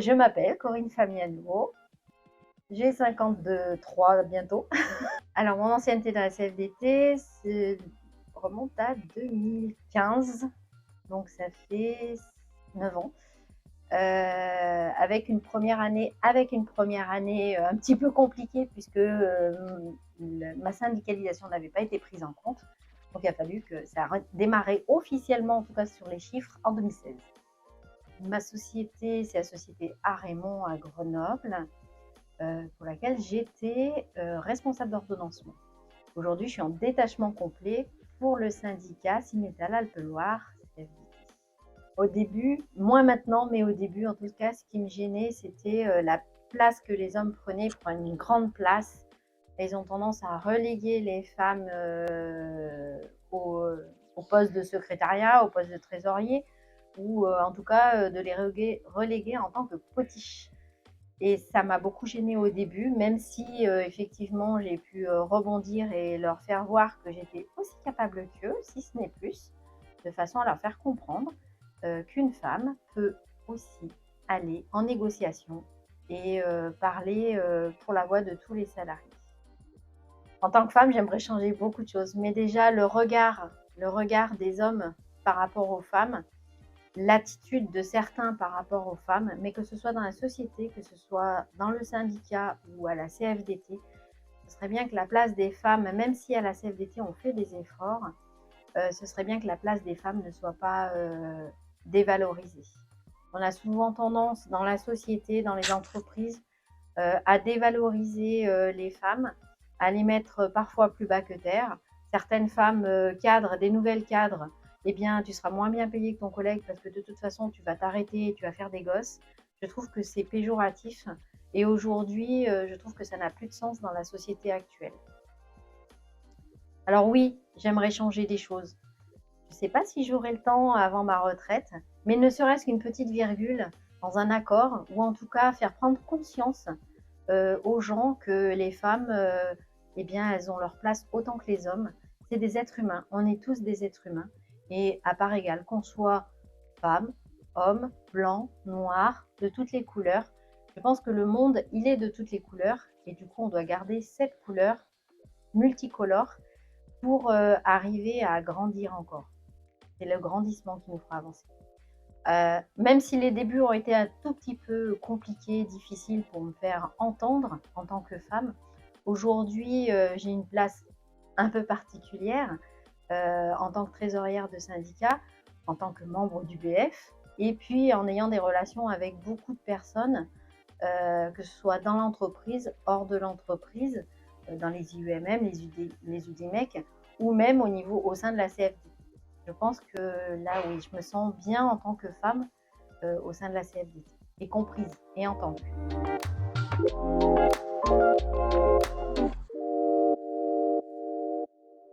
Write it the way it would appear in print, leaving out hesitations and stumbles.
je m'appelle Corinne Famiano, j'ai 53 bientôt. Alors, mon ancienneté dans la CFDT remonte à 2015, donc ça fait 9 ans. Avec une première année un petit peu compliquée puisque ma syndicalisation n'avait pas été prise en compte. Donc il a fallu que ça a démarré officiellement, en tout cas sur les chiffres, en 2016. Ma société, c'est la société Arémont à Grenoble, pour laquelle j'étais responsable d'ordonnancement. Aujourd'hui, je suis en détachement complet pour le syndicat Cimétal Alpe-Loire. Au début, moins maintenant, mais au début, en tout cas, ce qui me gênait, c'était la place que les hommes prenaient. Ils prennent une grande place. Ils ont tendance à reléguer les femmes au poste de secrétariat, au poste de trésorier, ou en tout cas de les reléguer en tant que potiches. Et ça m'a beaucoup gênée au début, même si effectivement j'ai pu rebondir et leur faire voir que j'étais aussi capable qu'eux, si ce n'est plus, de façon à leur faire comprendre qu'une femme peut aussi aller en négociation et parler pour la voix de tous les salariés. En tant que femme, j'aimerais changer beaucoup de choses, mais déjà le regard des hommes par rapport aux femmes, l'attitude de certains par rapport aux femmes, mais que ce soit dans la société, que ce soit dans le syndicat ou à la CFDT, ce serait bien que la place des femmes, même si à la CFDT on fait des efforts, ce serait bien que la place des femmes ne soit pas dévalorisée. On a souvent tendance dans la société, dans les entreprises, à dévaloriser les femmes, à les mettre parfois plus bas que terre. Certaines femmes cadres, des nouvelles cadres, eh bien, tu seras moins bien payé que ton collègue parce que de toute façon, tu vas t'arrêter et tu vas faire des gosses. Je trouve que c'est péjoratif et aujourd'hui, je trouve que ça n'a plus de sens dans la société actuelle. Alors oui, j'aimerais changer des choses. Je ne sais pas si j'aurai le temps avant ma retraite, mais ne serait-ce qu'une petite virgule dans un accord, ou en tout cas faire prendre conscience aux gens que les femmes, eh bien, elles ont leur place autant que les hommes. C'est des êtres humains, on est tous des êtres humains, et à part égale, qu'on soit femme, homme, blanc, noir, de toutes les couleurs. Je pense que le monde, il est de toutes les couleurs, et du coup, on doit garder cette couleur multicolore pour arriver à grandir encore. C'est le grandissement qui nous fera avancer. Même si les débuts ont été un tout petit peu compliqués, difficiles pour me faire entendre en tant que femme, aujourd'hui j'ai une place un peu particulière en tant que trésorière de syndicat, en tant que membre du BF, et puis en ayant des relations avec beaucoup de personnes, que ce soit dans l'entreprise, hors de l'entreprise, dans les IUMM, les UDMEC, ou même au sein de la CFD. Je pense que là, oui, je me sens bien en tant que femme au sein de la CFDT, et comprise et entendue.